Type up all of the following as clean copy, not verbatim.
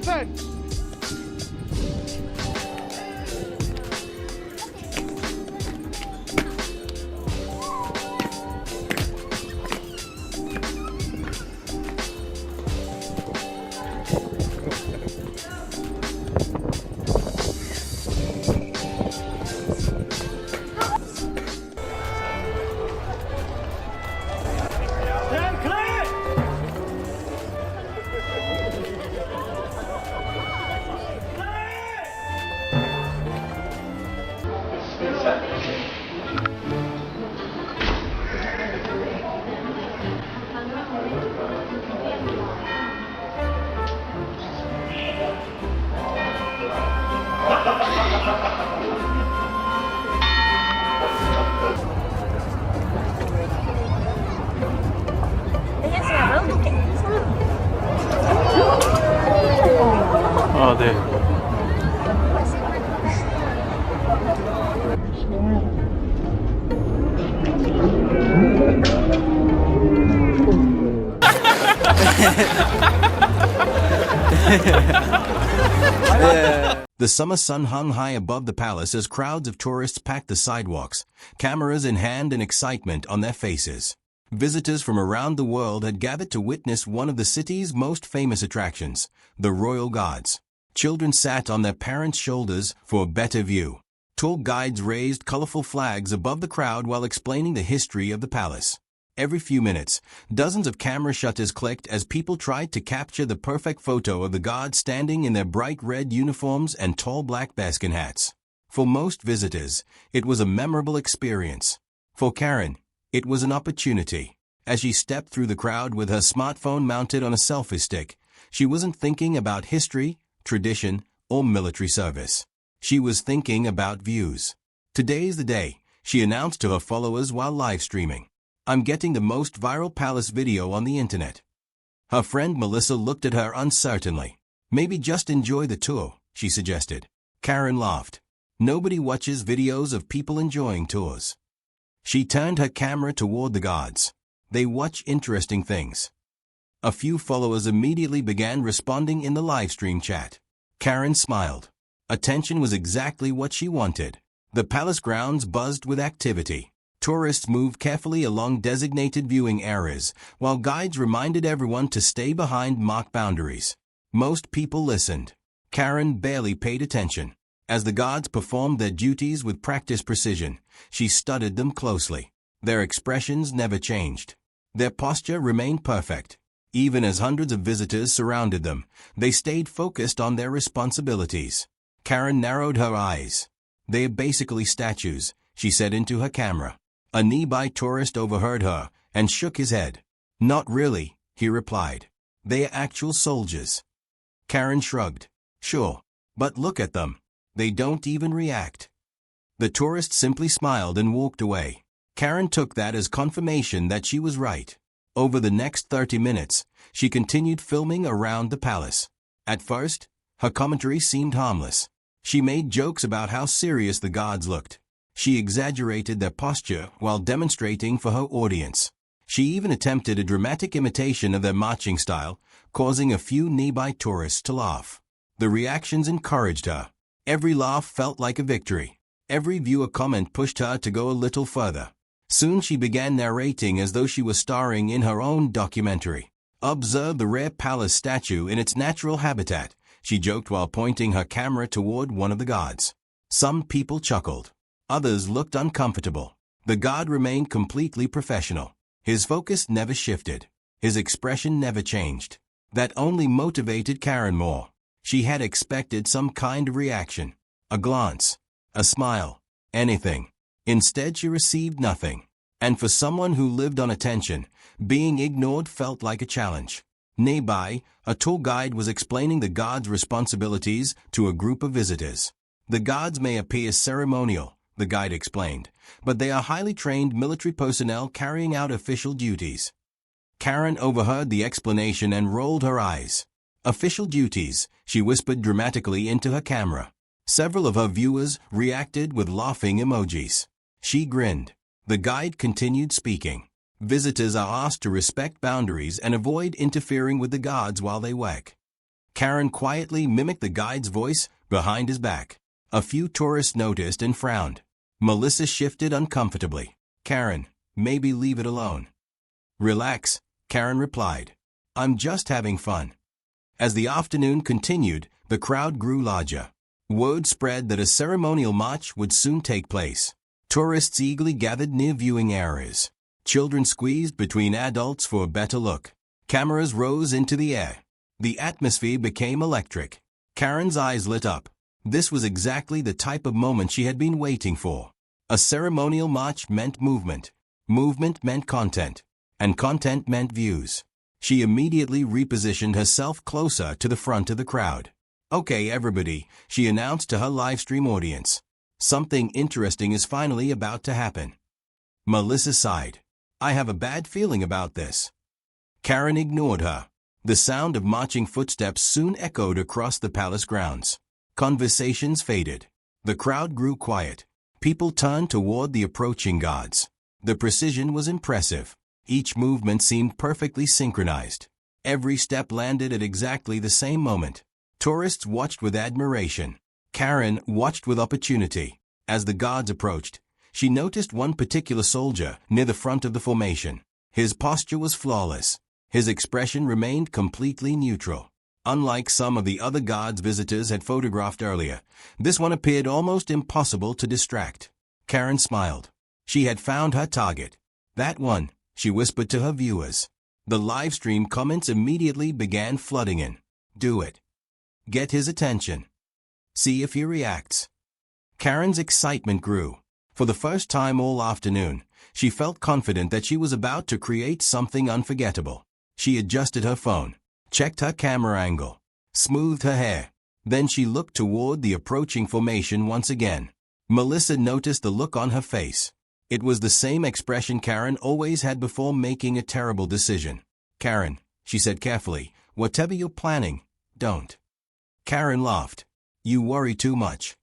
open! 아, 네. The summer sun hung high above the palace as crowds of tourists packed the sidewalks, cameras in hand and excitement on their faces. Visitors from around the world had gathered to witness one of the city's most famous attractions, the royal guards. Children sat on their parents' shoulders for a better view. Tall guides raised colorful flags above the crowd while explaining the history of the palace. Every few minutes, dozens of camera shutters clicked as people tried to capture the perfect photo of the guards standing in their bright red uniforms and tall black baskin hats. For most visitors, it was a memorable experience. For Karen, it was an opportunity. As she stepped through the crowd with her smartphone mounted on a selfie stick, she wasn't thinking about history, tradition, or military service. She was thinking about views. Today's the day, she announced to her followers while live streaming. I'm getting the most viral palace video on the internet. Her friend Melissa looked at her uncertainly. Maybe just enjoy the tour, she suggested. Karen laughed. Nobody watches videos of people enjoying tours. She turned her camera toward the guards. They watch interesting things. A few followers immediately began responding in the livestream chat. Karen smiled. Attention was exactly what she wanted. The palace grounds buzzed with activity. Tourists moved carefully along designated viewing areas, while guides reminded everyone to stay behind marked boundaries. Most people listened. Karen barely paid attention. As the guards performed their duties with practiced precision, she studied them closely. Their expressions never changed. Their posture remained perfect. Even as hundreds of visitors surrounded them, they stayed focused on their responsibilities. Karen narrowed her eyes. "They are basically statues," she said into her camera. A nearby tourist overheard her and shook his head. "Not really," he replied. "They are actual soldiers." Karen shrugged. "Sure, but look at them. They don't even react." The tourist simply smiled and walked away. Karen took that as confirmation that she was right. Over the next 30 minutes, she continued filming around the palace. At first, her commentary seemed harmless. She made jokes about how serious the guards looked. She exaggerated their posture while demonstrating for her audience. She even attempted a dramatic imitation of their marching style, causing a few nearby tourists to laugh. The reactions encouraged her. Every laugh felt like a victory. Every viewer comment pushed her to go a little further. Soon she began narrating as though she was starring in her own documentary. "Observe the rare palace statue in its natural habitat," she joked while pointing her camera toward one of the guards. Some people chuckled. Others looked uncomfortable. The guard remained completely professional. His focus never shifted. His expression never changed. That only motivated Karen more. She had expected some kind of reaction. A glance. A smile. Anything. Instead, she received nothing. And for someone who lived on attention, being ignored felt like a challenge. Nearby, a tour guide was explaining the guards' responsibilities to a group of visitors. "The guards may appear ceremonial," the guide explained, "but they are highly trained military personnel carrying out official duties." Karen overheard the explanation and rolled her eyes. "Official duties," she whispered dramatically into her camera. Several of her viewers reacted with laughing emojis. She grinned. The guide continued speaking. "Visitors are asked to respect boundaries and avoid interfering with the guards while they work." Karen quietly mimicked the guide's voice behind his back. A few tourists noticed and frowned. Melissa shifted uncomfortably. Karen, maybe leave it alone. Relax, Karen replied. I'm just having fun. As the afternoon continued, the crowd grew larger. Word spread that a ceremonial march would soon take place. Tourists eagerly gathered near viewing areas. Children squeezed between adults for a better look. Cameras rose into the air. The atmosphere became electric. Karen's eyes lit up. This was exactly the type of moment she had been waiting for. A ceremonial march meant movement. Movement meant content. And content meant views. She immediately repositioned herself closer to the front of the crowd. Okay, everybody, she announced to her livestream audience. Something interesting is finally about to happen. Melissa sighed. I have a bad feeling about this. Karen ignored her. The sound of marching footsteps soon echoed across the palace grounds. Conversations faded. The crowd grew quiet. People turned toward the approaching guards. The precision was impressive. Each movement seemed perfectly synchronized. Every step landed at exactly the same moment. Tourists watched with admiration. Karen watched with opportunity. As the guards approached, she noticed one particular soldier near the front of the formation. His posture was flawless. His expression remained completely neutral. Unlike some of the other guards visitors had photographed earlier, this one appeared almost impossible to distract. Karen smiled. She had found her target. That one, she whispered to her viewers. The livestream comments immediately began flooding in. Do it. Get his attention. See if he reacts. Karen's excitement grew. For the first time all afternoon, she felt confident that she was about to create something unforgettable. She adjusted her phone, checked her camera angle, smoothed her hair. Then she looked toward the approaching formation once again. Melissa noticed the look on her face. It was the same expression Karen always had before making a terrible decision. Karen, she said carefully, whatever you're planning, don't. Karen laughed. You worry too much.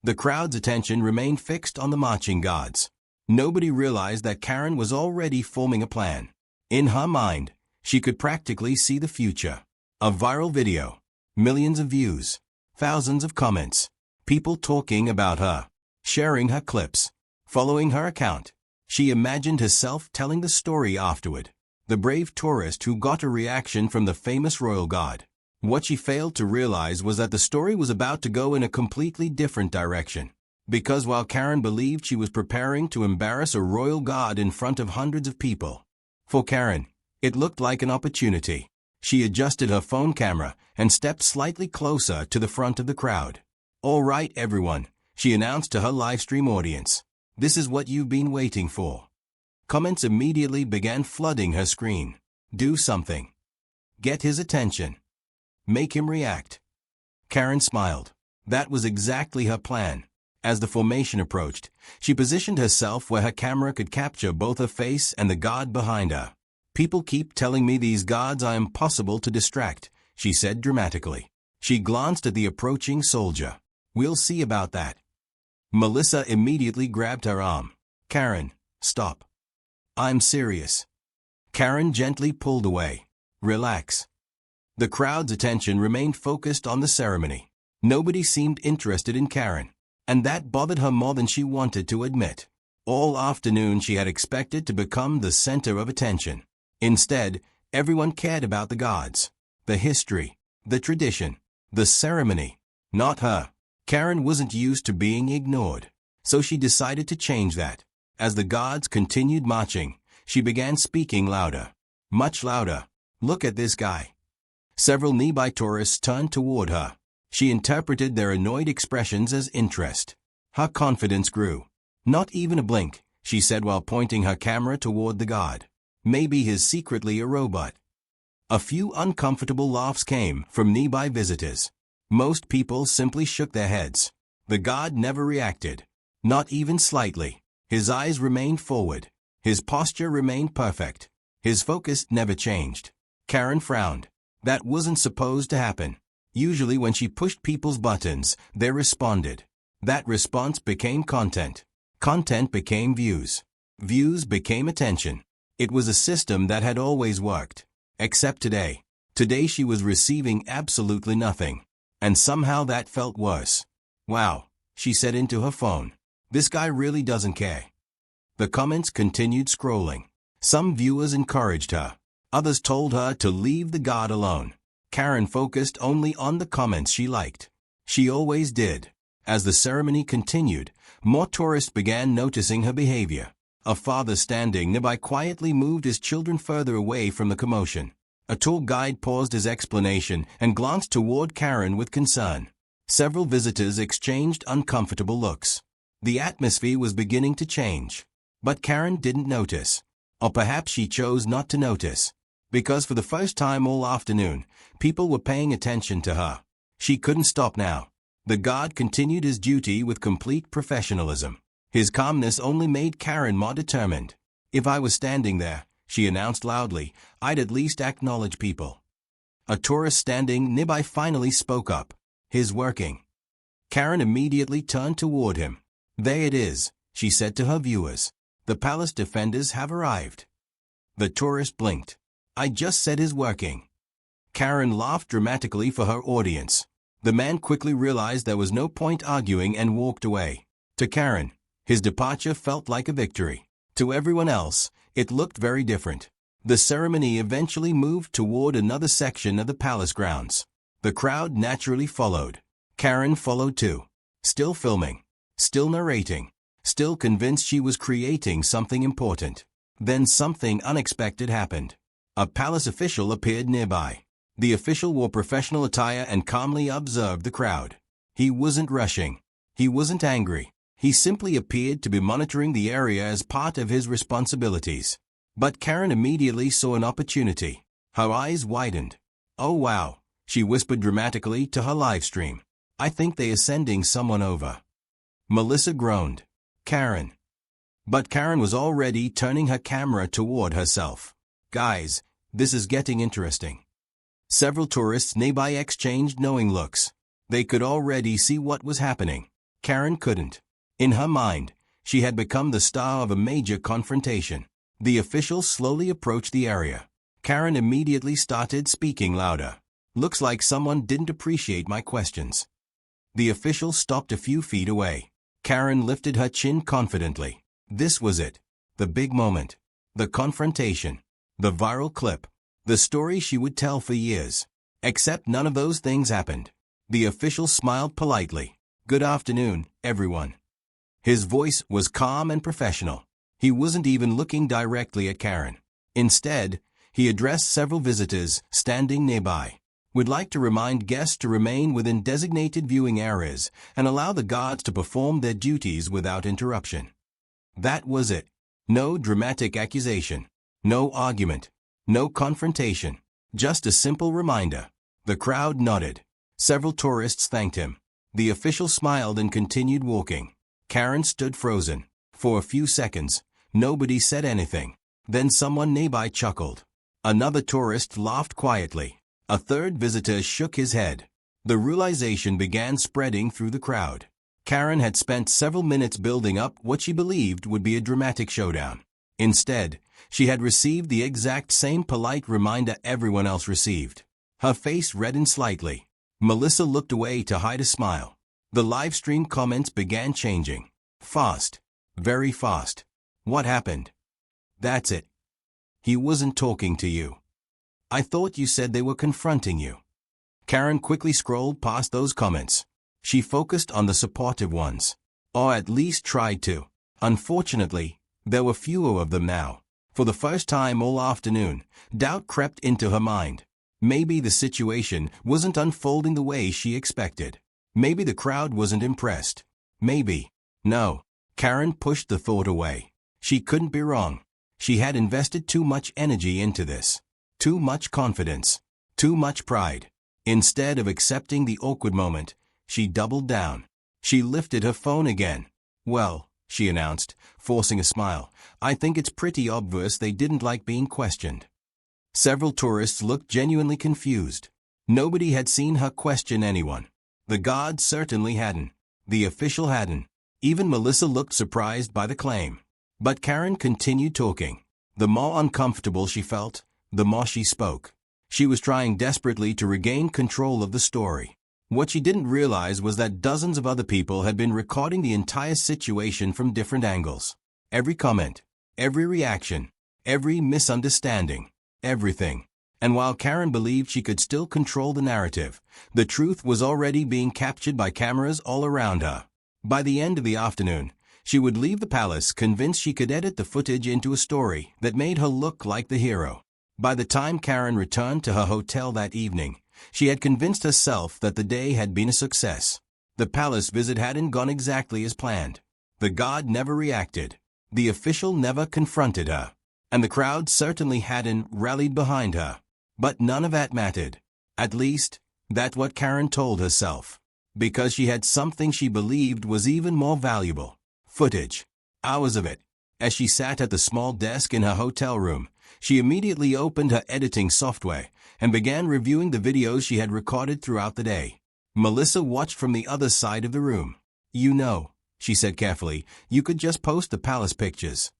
The crowd's attention remained fixed on the marching guards. Nobody realized that Karen was already forming a plan. In her mind, she could practically see the future. A viral video, millions of views, thousands of comments, people talking about her, sharing her clips, following her account. She imagined herself telling the story afterward. The brave tourist who got a reaction from the famous royal guard. What she failed to realize was that the story was about to go in a completely different direction. Because while Karen believed she was preparing to embarrass a royal guard in front of hundreds of people, for Karen, it looked like an opportunity. She adjusted her phone camera and stepped slightly closer to the front of the crowd. All right, everyone, she announced to her livestream audience. This is what you've been waiting for. Comments immediately began flooding her screen. Do something. Get his attention. Make him react. Karen smiled. That was exactly her plan. As the formation approached, she positioned herself where her camera could capture both her face and the guard behind her. People keep telling me these guards are impossible to distract, she said dramatically. She glanced at the approaching soldier. We'll see about that. Melissa immediately grabbed her arm. Karen, stop. I'm serious. Karen gently pulled away. Relax. The crowd's attention remained focused on the ceremony. Nobody seemed interested in Karen, and that bothered her more than she wanted to admit. All afternoon she had expected to become the center of attention. Instead, everyone cared about the gods, the history, the tradition, the ceremony, not her. Karen wasn't used to being ignored, so she decided to change that. As the gods continued marching, she began speaking louder, much louder. Look at this guy. Several nearby tourists turned toward her. She interpreted their annoyed expressions as interest. Her confidence grew. Not even a blink, she said while pointing her camera toward the god. Maybe he's secretly a robot. A few uncomfortable laughs came from nearby visitors. Most people simply shook their heads. The god never reacted. Not even slightly. His eyes remained forward. His posture remained perfect. His focus never changed. Karen frowned. That wasn't supposed to happen. Usually when she pushed people's buttons, they responded. That response became content. Content became views. Views became attention. It was a system that had always worked. Except today. Today she was receiving absolutely nothing. And somehow that felt worse. Wow, she said into her phone. This guy really doesn't care. The comments continued scrolling. Some viewers encouraged her. Others told her to leave the god alone. Karen focused only on the comments she liked. She always did. As the ceremony continued, more tourists began noticing her behavior. A father standing nearby quietly moved his children further away from the commotion. A tour guide paused his explanation and glanced toward Karen with concern. Several visitors exchanged uncomfortable looks. The atmosphere was beginning to change. But Karen didn't notice. Or perhaps she chose not to notice. Because for the first time all afternoon, people were paying attention to her. She couldn't stop now. The god continued his duty with complete professionalism. His calmness only made Karen more determined. If I was standing there, she announced loudly, I'd at least acknowledge people. A tourist standing nearby finally spoke up. He's working. Karen immediately turned toward him. There it is, she said to her viewers. The palace defenders have arrived. The tourist blinked. I just said he's working. Karen laughed dramatically for her audience. The man quickly realized there was no point arguing and walked away. To Karen, his departure felt like a victory. To everyone else, it looked very different. The ceremony eventually moved toward another section of the palace grounds. The crowd naturally followed. Karen followed too. Still filming. Still narrating. Still convinced she was creating something important. Then something unexpected happened. A palace official appeared nearby. The official wore professional attire and calmly observed the crowd. He wasn't rushing. He wasn't angry. He simply appeared to be monitoring the area as part of his responsibilities. But Karen immediately saw an opportunity. Her eyes widened. Oh wow, she whispered dramatically to her live stream. I think they are sending someone over. Melissa groaned. Karen. But Karen was already turning her camera toward herself. Guys, this is getting interesting. Several tourists nearby exchanged knowing looks. They could already see what was happening. Karen couldn't. In her mind, she had become the star of a major confrontation. The official slowly approached the area. Karen immediately started speaking louder. Looks like someone didn't appreciate my questions. The official stopped a few feet away. Karen lifted her chin confidently. This was it. The big moment. The confrontation. The viral clip. The story she would tell for years. Except none of those things happened. The official smiled politely. Good afternoon, everyone. His voice was calm and professional. He wasn't even looking directly at Karen. Instead, he addressed several visitors standing nearby. We'd like to remind guests to remain within designated viewing areas and allow the guards to perform their duties without interruption. That was it. No dramatic accusation. No argument. No confrontation. Just a simple reminder. The crowd nodded. Several tourists thanked him. The official smiled and continued walking. Karen stood frozen. For a few seconds, nobody said anything. Then someone nearby chuckled. Another tourist laughed quietly. A third visitor shook his head. The realization began spreading through the crowd. Karen had spent several minutes building up what she believed would be a dramatic showdown. Instead, she had received the exact same polite reminder everyone else received. Her face reddened slightly. Melissa looked away to hide a smile. The live stream comments began changing. Fast. Very fast. What happened? That's it. He wasn't talking to you. I thought you said they were confronting you. Karen quickly scrolled past those comments. She focused on the supportive ones. Or at least tried to. Unfortunately, there were fewer of them now. For the first time all afternoon, doubt crept into her mind. Maybe the situation wasn't unfolding the way she expected. Maybe the crowd wasn't impressed. Maybe. No. Karen pushed the thought away. She couldn't be wrong. She had invested too much energy into this. Too much confidence. Too much pride. Instead of accepting the awkward moment, she doubled down. She lifted her phone again. Well, she announced, forcing a smile, I think it's pretty obvious they didn't like being questioned. Several tourists looked genuinely confused. Nobody had seen her question anyone. The guard certainly hadn't. The official hadn't. Even Melissa looked surprised by the claim. But Karen continued talking. The more uncomfortable she felt, the more she spoke. She was trying desperately to regain control of the story. What she didn't realize was that dozens of other people had been recording the entire situation from different angles. Every comment, every reaction, every misunderstanding, everything. And while Karen believed she could still control the narrative, the truth was already being captured by cameras all around her. By the end of the afternoon, she would leave the palace convinced she could edit the footage into a story that made her look like the hero. By the time Karen returned to her hotel that evening, she had convinced herself that the day had been a success. The palace visit hadn't gone exactly as planned. The god never reacted. The official never confronted her. And the crowd certainly hadn't rallied behind her. But none of that mattered. At least, that's what Karen told herself. Because she had something she believed was even more valuable. Footage. Hours of it. As she sat at the small desk in her hotel room, she immediately opened her editing software and began reviewing the videos she had recorded throughout the day. Melissa watched from the other side of the room. "You know," she said carefully, "you could just post the palace pictures."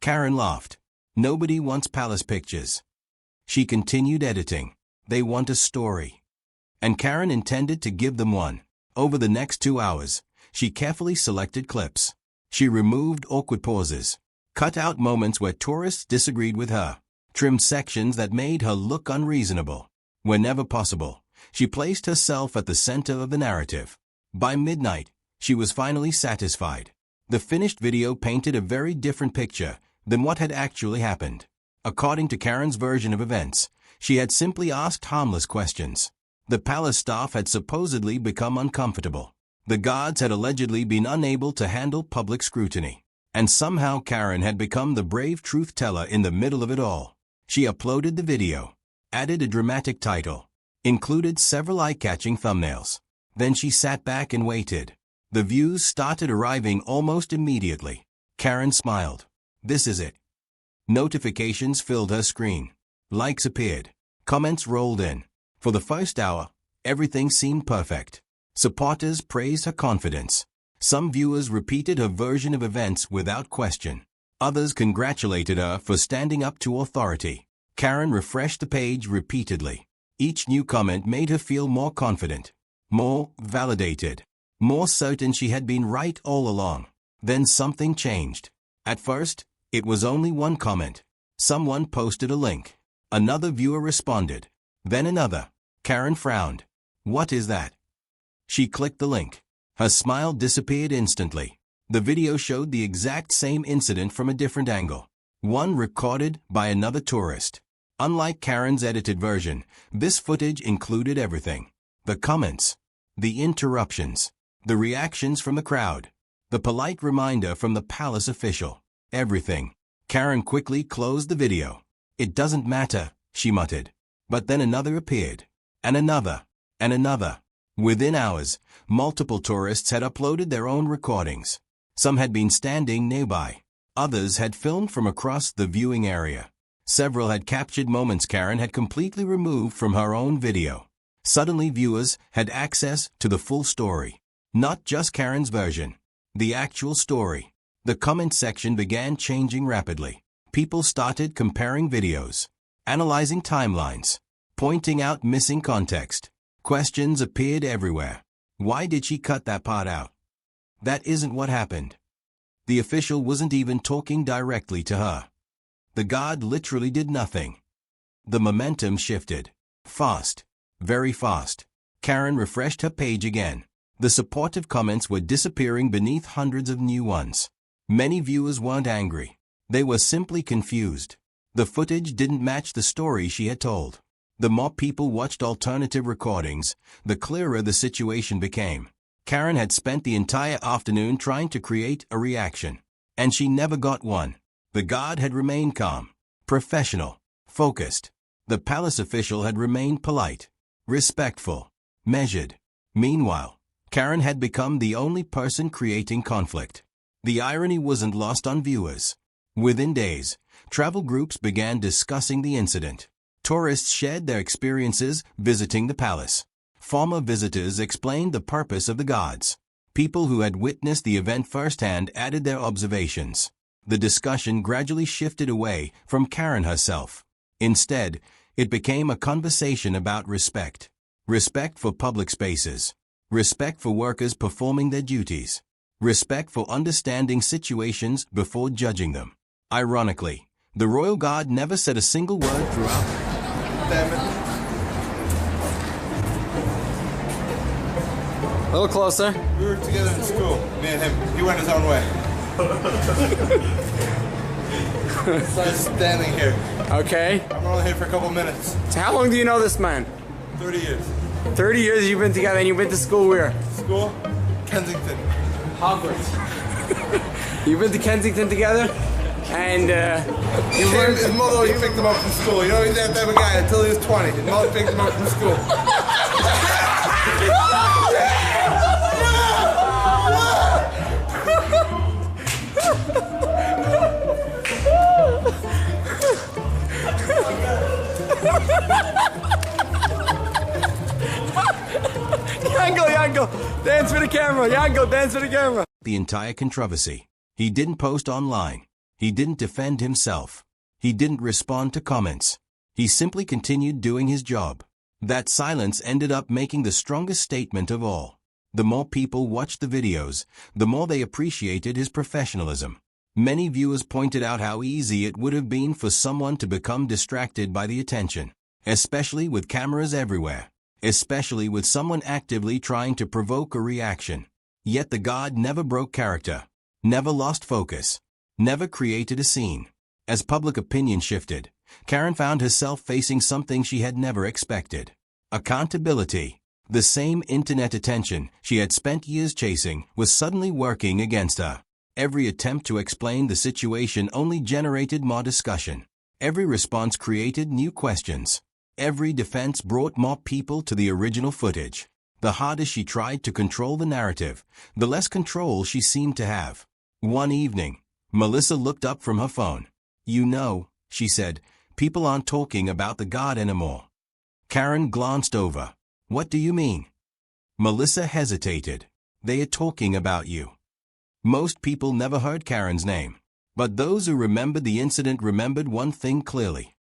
Karen laughed. "Nobody wants palace pictures." She continued editing. "They want a story." And Karen intended to give them one. Over the next 2 hours, she carefully selected clips. She removed awkward pauses, cut out moments where tourists disagreed with her, trimmed sections that made her look unreasonable. Whenever possible, she placed herself at the center of the narrative. By midnight, she was finally satisfied. The finished video painted a very different picture than what had actually happened. According to Karen's version of events, she had simply asked harmless questions. The palace staff had supposedly become uncomfortable. The guards had allegedly been unable to handle public scrutiny. And somehow Karen had become the brave truth-teller in the middle of it all. She uploaded the video, added a dramatic title, included several eye-catching thumbnails. Then she sat back and waited. The views started arriving almost immediately. Karen smiled. "This is it." Notifications filled her screen. Likes appeared. Comments rolled in. For the first hour, everything seemed perfect. Supporters praised her confidence. Some viewers repeated her version of events without question. Others congratulated her for standing up to authority. Karen refreshed the page repeatedly. Each new comment made her feel more confident, more validated, more certain she had been right all along. Then something changed. At first, it was only one comment. Someone posted a link. Another viewer responded. Then another. Karen frowned. "What is that?" She clicked the link. Her smile disappeared instantly. The video showed the exact same incident from a different angle. One recorded by another tourist. Unlike Karen's edited version, this footage included everything. The comments, the interruptions, the reactions from the crowd, the polite reminder from the palace official. Everything. Karen quickly closed the video. "It doesn't matter," she muttered. But then another appeared. And another. And another. Within hours, multiple tourists had uploaded their own recordings. Some had been standing nearby. Others had filmed from across the viewing area. Several had captured moments Karen had completely removed from her own video. Suddenly viewers had access to the full story. Not just Karen's version. The actual story. The comment section began changing rapidly. People started comparing videos, analyzing timelines, pointing out missing context. Questions appeared everywhere. Why did she cut that part out? That isn't what happened. The official wasn't even talking directly to her. The guard literally did nothing. The momentum shifted. Fast. Very fast. Karen refreshed her page again. The supportive comments were disappearing beneath hundreds of new ones. Many viewers weren't angry. They were simply confused. The footage didn't match the story she had told. The more people watched alternative recordings, the clearer the situation became. Karen had spent the entire afternoon trying to create a reaction, and she never got one. The guard had remained calm, professional, focused. The palace official had remained polite, respectful, measured. Meanwhile, Karen had become the only person creating conflict. The irony wasn't lost on viewers. Within days, travel groups began discussing the incident. Tourists shared their experiences visiting the palace. Former visitors explained the purpose of the gods. People who had witnessed the event firsthand added their observations. The discussion gradually shifted away from Karen herself. Instead, It became a conversation about respect. Respect for public spaces. Respect for workers performing their duties. Respect for understanding situations before judging them. Ironically, the Royal Guard never said a single word throughout. Damn it. A little closer. We were together in school, me and him. He went his own way. So I'm standing here. Okay. I'm only here for a couple minutes. So how long do you know this man? 30 years. 30 years you've been together, and you've been to school where? School? Kensington. Hogwarts. You've been to Kensington together? And you learned... His mother, he picked him up from school. You know, he's that type of guy until he was 20. His mother picked him up from school. Yango, dance for the camera. Yango, dance for the camera. The entire controversy. He didn't post online. He didn't defend himself. He didn't respond to comments. He simply continued doing his job. That silence ended up making the strongest statement of all. The more people watched the videos, the more they appreciated his professionalism. Many viewers pointed out how easy it would have been for someone to become distracted by the attention, especially with cameras everywhere, especially with someone actively trying to provoke a reaction. Yet the god never broke character, never lost focus, never created a scene. As public opinion shifted, Karen found herself facing something she had never expected. Accountability. The same internet attention she had spent years chasing was suddenly working against her. Every attempt to explain the situation only generated more discussion. Every response created new questions. Every defense brought more people to the original footage. The harder she tried to control the narrative, the less control she seemed to have. One evening, Melissa looked up from her phone. "You know," she said, "people aren't talking about the god anymore." Karen glanced over. "What do you mean?" Melissa hesitated. "They are talking about you." Most people never heard Karen's name, but those who remembered the incident remembered one thing clearly.